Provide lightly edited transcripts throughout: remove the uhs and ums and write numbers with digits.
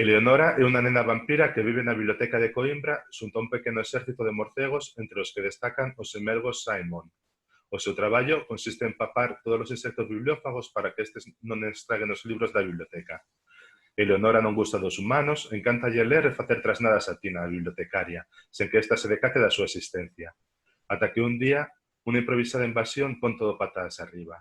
Eleonora é unha nena vampira que vive na biblioteca de Coimbra xunto a un pequeno exército de morcegos entre os que destacan os emergos Simon. O seu traballo consiste en papar todos os insectos bibliófagos para que estes non estraguen os libros da biblioteca. Eleonora non gusta dos humanos, encántalle ler e facer trasnadas a Tina, a bibliotecaria, sen que esta se decate da súa existencia. Ata que un día, unha improvisada invasión pon todo patas arriba.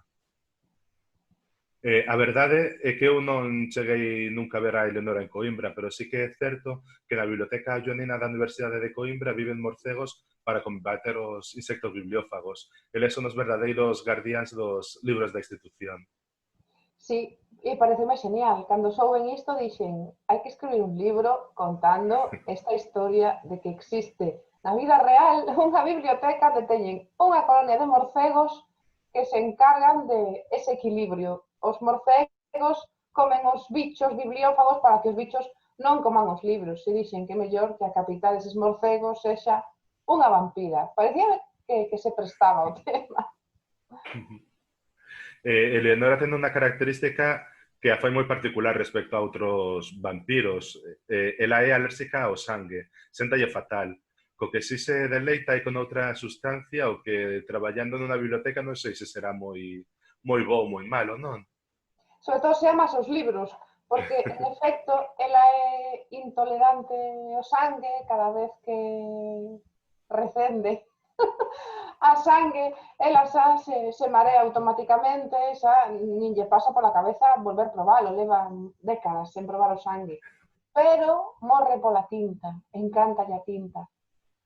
A verdade é que eu non cheguei nunca a ver a Eleonora en Coimbra, pero sí que é certo que na Biblioteca Joanina da Universidade de Coimbra viven morcegos para combater os insectos bibliófagos. Eles son os verdadeiros guardiáns dos libros da institución. Sí, e pareceme genial. Cando souben isto, dixen, hai que escribir un libro contando esta historia de que existe na vida real unha biblioteca onde teñen unha colonia de morcegos que se encargan de ese equilibrio. Os morcegos comen os bichos bibliófagos para que os bichos non coman os libros. Se dixen que é mellor que a capital deses morcegos sexa unha vampira. Parecía que se prestaba o tema. Eleonora ten unha característica que a fai moi particular respecto a outros vampiros. Ela é alérxica ao sangue, séntalle fatal. Co que si se deleita é con outra sustancia o que traballando nunha biblioteca non sei se será moi bo ou moi malo, non? Sobre todo se amas os libros, porque, en efecto, ela é intolerante ao sangue cada vez que recende a sangue, ela xa se marea automáticamente, xa nin lle pasa pola cabeza volver probalo, leva décadas sen probar o sangue. Pero morre pola tinta, encántalle a tinta.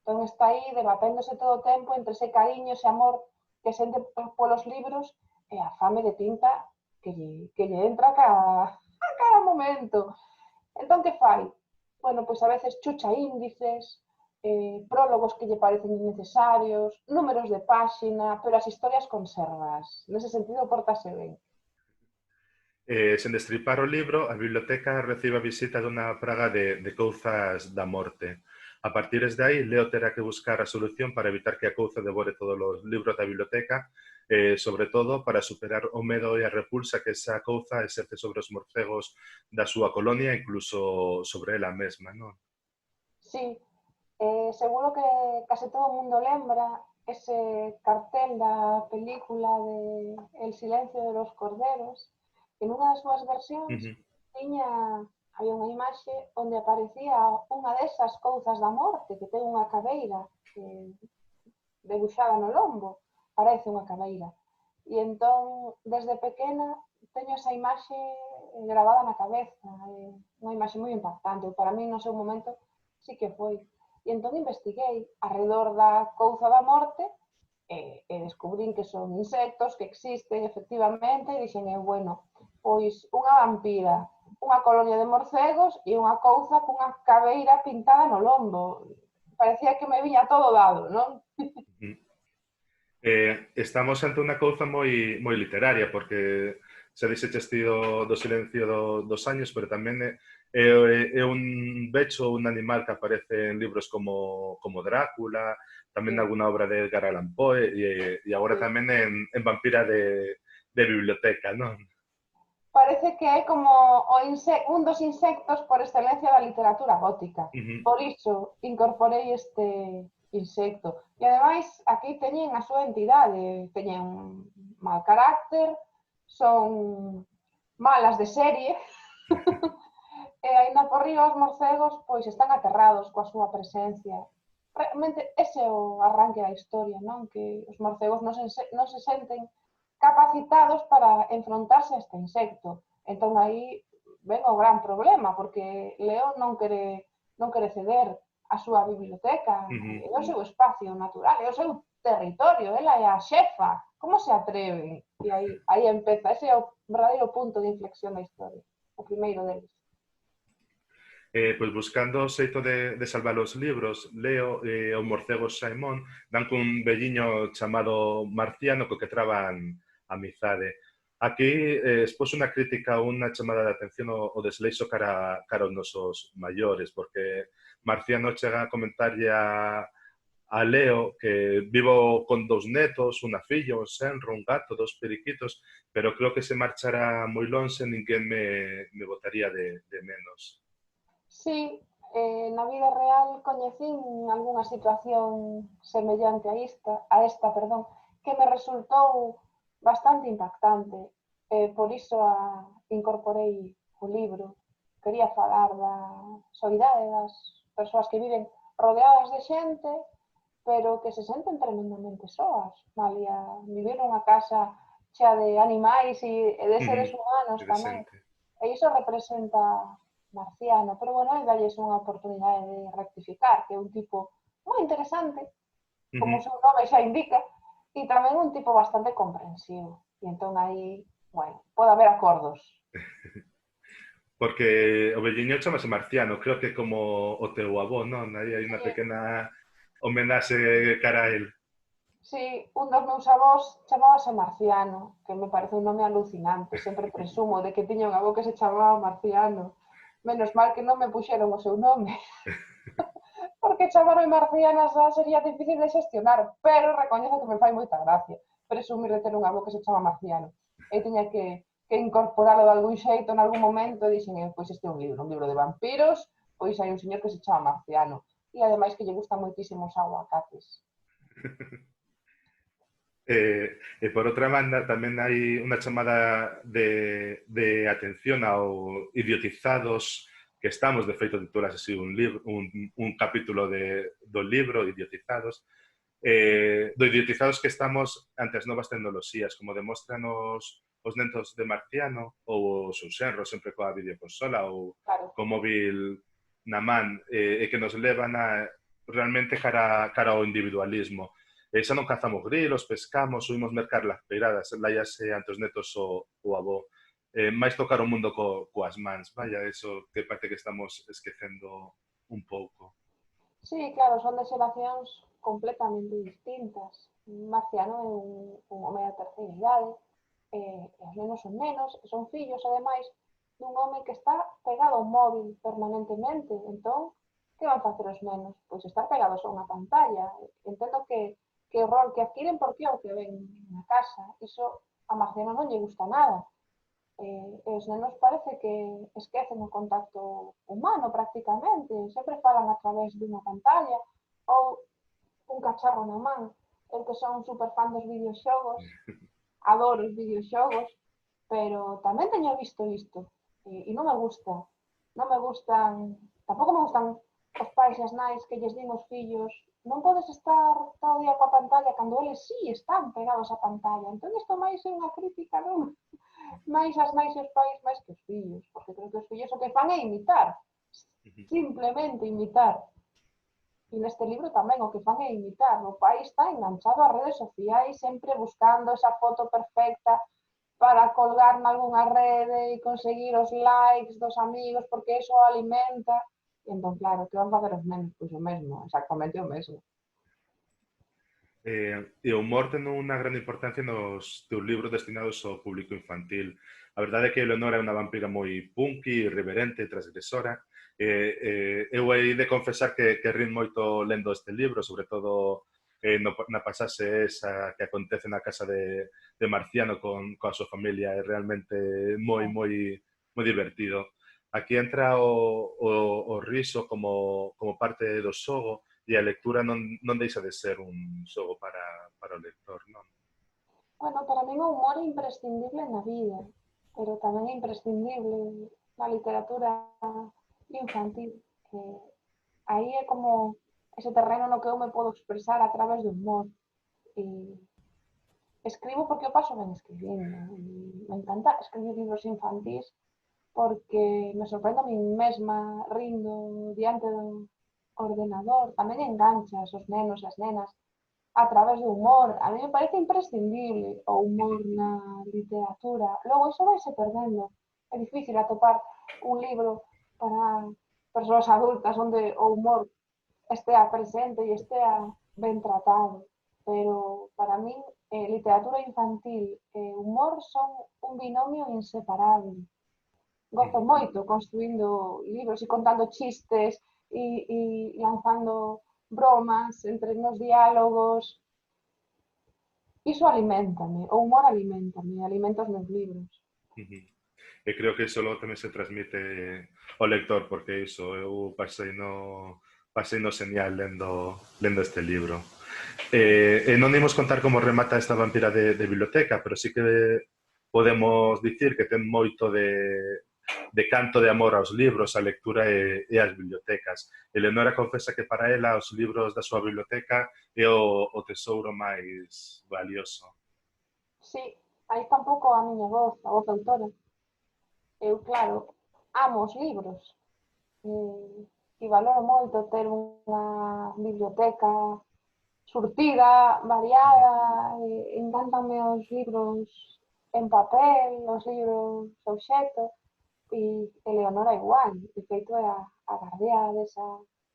Entón está aí debaténdose todo o tempo entre ese cariño, ese amor que sente polos libros e a fame de tinta que lle entra a cada momento. Entón, que fai? Bueno, pois a veces chucha índices, prólogos que lle parecen innecesarios, números de páxina, pero as historias conservas. Nese sentido, portase ben. Sen destripar o libro, a biblioteca recibe a visita dunha praga de couzas da morte. A partir de aí, Leo terá que buscar a solución para evitar que a couza devore todos os libros da biblioteca, sobre todo para superar o medo e a repulsa que esa couza exerce sobre os morcegos da súa colonia, incluso sobre ela mesma, non? Sí, seguro que case todo o mundo lembra ese cartel da película de El silencio de los corderos, que nunha das súas versións había unha imaxe onde aparecía unha desas couzas da morte que ten unha caveira debuxada no lombo, parece unha caveira. E entón, desde pequena, teño esa imaxe grabada na cabeza, unha imaxe moi impactante, para mí no seu momento sí que foi. E entón investiguei arredor da couza da morte e descubrín que son insectos que existen efectivamente e dixen, bueno, pois unha vampira, unha colonia de morcegos e unha couza cunha caveira pintada no lombo. Parecía que me viña todo dado, non? Estamos ante unha couza moi literaria, porque xa dixeches ti do silencio dos años, pero tamén é un becho, un animal que aparece en libros como Drácula, tamén alguna obra de Edgar Allan Poe, e agora tamén en Vampira de biblioteca, non? Parece que é como un dos insectos por excelencia da literatura gótica. Por iso incorporei este insecto. E ademais, aquí teñen a súa entidade, teñen mal carácter, son malas de serie, e ainda por riba os morcegos pois están aterrados coa súa presencia. Realmente ese é o arranque da historia, non? Que os morcegos non se senten capacitados para enfrontarse a este insecto. Entón aí ven o gran problema, porque Leo non quere ceder a súa biblioteca, é o seu espacio natural, é o seu territorio, ela é a xefa, como se atreven? E aí empeza, ese é o verdadeiro punto de inflexión da historia, o primeiro deles. Pois buscando o xeito de salvar os libros, Leo e o morcego Simon dan cun velliño chamado Marciano co que traban amizade. Aquí expós unha crítica ou unha chamada de atención ao desleixo cara aos nosos maiores, porque Marciano chega a comentarlle a Leo que vivo con 2 netos, unha filla, un senro, un gato, 2 periquitos, pero creo que se marchara moi lonxe ninguén me botaría de menos. Sí, na vida real coñecín algunha situación semellante a esta, que me resultou bastante impactante. Por iso incorporei o libro. Quería falar da soidade das persoas que viven rodeadas de xente, pero que se senten tremendamente soas. Malia vivir nunha casa chea de animais e de seres humanos tamén. Interesante. E iso representa Marciano, pero bueno, ele dalles unha oportunidade de rectificar, que é un tipo moi interesante, como o seu nome xa indica, e tamén un tipo bastante comprensivo. E entón aí, bueno, pode haber acordos. Porque o velliño chamase Marciano, creo que como o teu avó, non? Aí hai unha pequena homenaxe cara a él. Sí, un dos meus avós chamábase Marciano, que me parece un nome alucinante. Sempre presumo de que tiña un avó que se chamaba Marciano. Menos mal que non me puxeron o seu nome. Porque chamarme Marciana xa sería difícil de xestionar, pero recoñezo que me fai moita gracia presumir de ter un avó que se chama Marciano. E tiña que incorporalo de algún xeito en algún momento e dixen, pois este é un libro de vampiros, pois hai un señor que se chama Marciano. E ademais que lle gustan moitísimos aguacates. E por outra banda, tamén hai unha chamada de atención ao idiotizados que estamos, de feito, titulas así un capítulo do libro, Idiotizados, do idiotizados que estamos ante as novas tecnoloxías, como demostran os netos de Marciano ou os seus xenros sempre coa videoconsola ou Claro. co móvil na man, e que nos levan realmente cara ao individualismo. Xa non cazamos grilos, pescamos, subimos mercar las peiradas, láiase ante os netos o avó. Máis tocar o mundo coas mans, vaya, eso que parece que estamos esquecendo un pouco. Sí, claro, son de xeracións completamente distintas. Marciano é un home da terceira idade, e os nenos son fillos, ademais, dun home que está pegado ao móvil permanentemente. Entón, que van facer os nenos? Pois estar pegados a unha pantalla. Entendo que o rol que adquiren porque é o que ven na casa. Iso a Marciano non lle gusta nada. Os nenos parece que esquecen o contacto humano prácticamente, sempre falan a través dunha pantalla ou un cacharro na man. Eu que son super fan dos videoxogos, adoro os videoxogos, pero tamén teño visto isto e non me gusta. Non me gustan, tampouco me gustan os pais e as nais que lles din aos fillos non podes estar todo o día coa pantalla cando eles sí están pegados á pantalla. Entón isto máis é unha crítica, non? Máis as nais e os pais máis que os fillos, porque creo que os fillos o que fan é imitar, simplemente imitar. E neste libro tamén o que fan é imitar. O pai está enganchado ás redes sociais, sempre buscando esa foto perfecta para colgar nalgúna rede e conseguir os likes dos amigos, porque iso o alimenta. E entón, claro, que van facer os nenos? Pois o mesmo, exactamente o mesmo. E o humor ten unha grande importancia nos teus libros destinados ao público infantil. A verdade é que Eleonora é unha vampira moi punky, irreverente, transgresora. Eu hei de confesar que rin moito lendo este libro, sobre todo na pasase esa que acontece na casa de Marciano coa súa familia. É realmente moi divertido. Aquí entra o riso como parte do xogo, e a lectura non deixa de ser un xogo para o lector, non? Bueno, para min o humor é imprescindible na vida, pero tamén é imprescindible na literatura infantil, que aí é como ese terreno no que eu me podo expresar a través do humor. E escribo porque eu paso ben escribindo. Me encanta escribir libros infantís porque me sorprendo a mí mesma rindo diante do ordenador. Tamén enganchas os nenos e as nenas a través do humor. A mí me parece imprescindible o humor na literatura. Logo, iso vai se perdendo. É difícil atopar un libro para persoas adultas onde o humor estea presente e estea ben tratado. Pero, para min, literatura infantil e humor son un binomio inseparable. Gozo moito construindo libros e contando chistes e lanzando bromas entre nos diálogos. Iso aliméntame, o humor aliméntame, alimenta os meus libros. E creo que iso logo tamén se transmite ao lector, porque iso, eu pasei no señal lendo este libro. E non imos contar como remata esta vampira de biblioteca, pero sí que podemos dicir que ten moito de canto de amor aos libros, a lectura e ás bibliotecas. Eleonora confesa que para ela os libros da súa biblioteca é o tesouro máis valioso. Sí, aí está un pouco a miña voz, a voz autora. Eu, claro, amo os libros. E valoro moito ter unha biblioteca surtida, variada, encantanme os libros en papel, os libros obxecto, e Eleonora igual, de feito é a guardia desa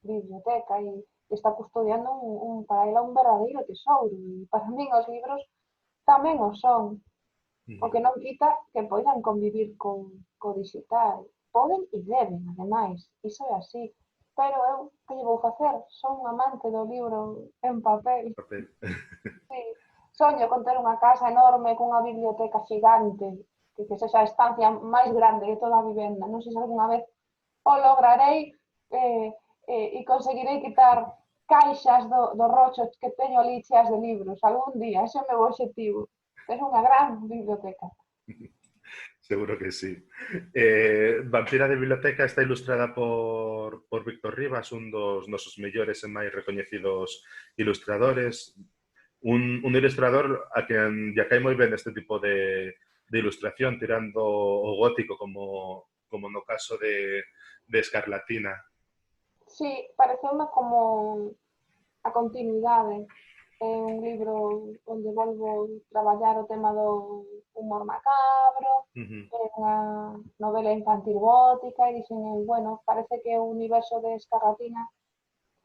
biblioteca e está custodiando para ela un verdadeiro tesouro, e para min os libros tamén o son, o que non quita que poidan convivir co digital. Poden e deben, ademais, iso é así. Pero eu, que lle vou facer? Son un amante do libro en papel. Papel. Sí. Soño con ter unha casa enorme cunha biblioteca xigante, que sexa a estancia máis grande de toda a vivenda. Non sei se algunha vez o lograrei e conseguirei quitar caixas do rocho que teño ali cheas de libros. Algún día, ese é o meu objetivo. Ter unha gran biblioteca. Seguro que sí. Vampira de Biblioteca está ilustrada por Víctor Rivas, un dos nosos mellores e máis recoñecidos ilustradores. Un ilustrador a quen lle cae moi ben este tipo de ilustración, tirando o gótico como no caso de Escarlatina. Sí, pareceume como a continuidade. É un libro onde volvo traballar o tema do humor macabro, é unha novela infantil gótica e dixen, bueno, parece que o universo de Escarlatina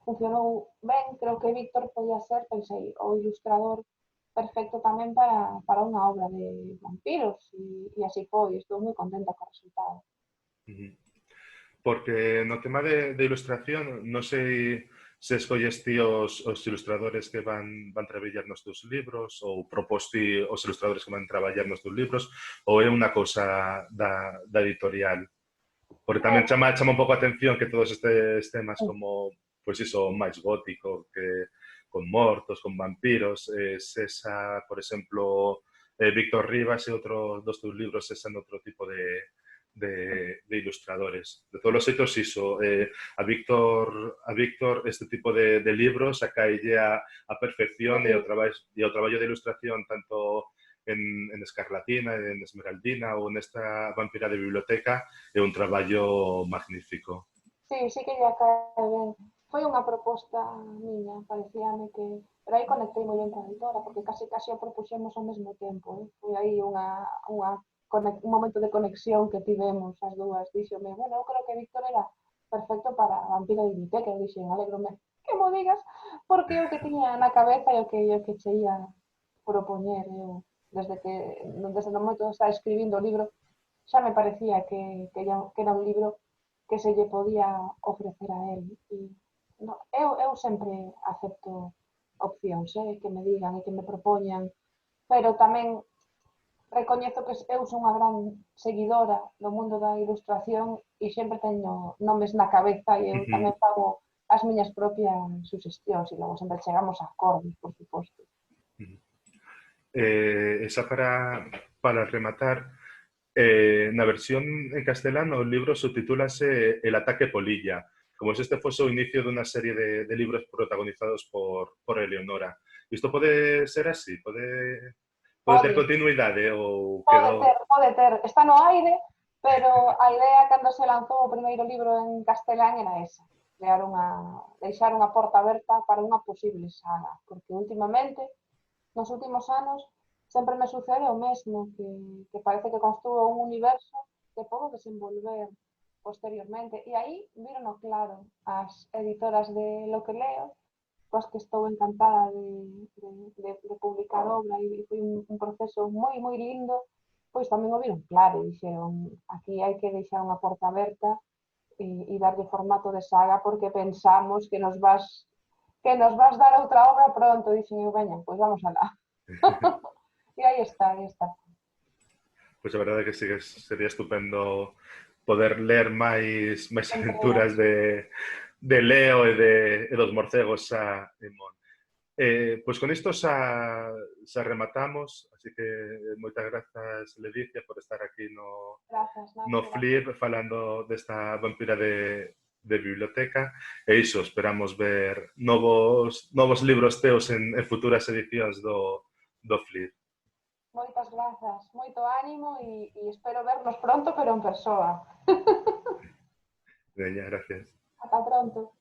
funcionou ben, creo que Víctor podía ser, pensei, o ilustrador perfecto tamén para unha obra de vampiros e así foi, estou moi contenta co resultado. Porque no tema de ilustración, non sei se escolles ti os ilustradores que van traballar nos teus libros ou propós ti os ilustradores que van traballar nos teus libros ou é unha cousa da editorial? Porque tamén chama un pouco a atención que todos estes temas como, pois iso, máis gótico, que con mortos, con vampiros, sesa, por exemplo, Víctor Rivas e outro dos teus libros sesan outro tipo de ilustradores. De todos os xeitos, iso, a Víctor este tipo de libros acaille a perfección e o traballo de ilustración tanto en Escarlatina, en Esmeraldina ou nesta Vampira de Biblioteca é un traballo magnífico. Sí, sí que lle cae ben. Foi unha proposta miña, parecíame que... Pero aí conectei moi ben coa editora, porque casi o propuxemos ao mesmo tempo. Foi aí un momento de conexión que tivemos as dúas. Díxome, bueno, eu creo que Víctor era perfecto para Vampira de Biblioteca. Eu dixen, alegrome que mo digas, porque eu que tiña na cabeza e o que che ia propoñer. Eu, desde o momento de estar escribindo o libro, xa me parecía que era un libro que se lle podía ofrecer a él. E, no, eu sempre acepto opcións, que me digan e que me propoñan, pero tamén recoñezo que eu son unha gran seguidora do mundo da ilustración e sempre teño nomes na cabeza e eu tamén fago as miñas propias sugestións e logo sempre chegamos a acordos, por suposto. Esa para rematar, na versión en castelano o libro subtitúlase El ataque polilla, como se este fose o inicio dunha serie de libros protagonizados por Eleonora. Isto pode ser así? Pode ter continuidade ou quedou... Pode ter. Está no aire, pero a idea cando se lanzou o primeiro libro en castelán era esa, deixar unha porta aberta para unha posible saga, porque últimamente, nos últimos anos, sempre me sucede o mesmo, que parece que construo un universo que podo desenvolver posteriormente. E aí virono claro as editoras de Lo que leo, coas que estou encantada de publicar obra e foi un proceso moi, moi lindo, pois tamén o viron claro e dixeron, aquí hai que deixar unha porta aberta e darlle formato de saga porque pensamos que nos vas dar outra obra pronto. Dixen eu, veña, pois vamos alá. E aí está, aí está. Pois a verdade é que sí que sería estupendo poder ler máis aventuras de Leo e dos morcegos e Mon. Pois con isto xa rematamos, así que moitas grazas, Ledicia, por estar aquí Grazas, no Nacho, grazas. Flip falando desta vampira de biblioteca, e iso, esperamos ver novos libros teos en futuras edicións do Flip. Moitas grazas, moito ánimo e espero vernos pronto, pero en persoa. Veña, gracias. Ata pronto.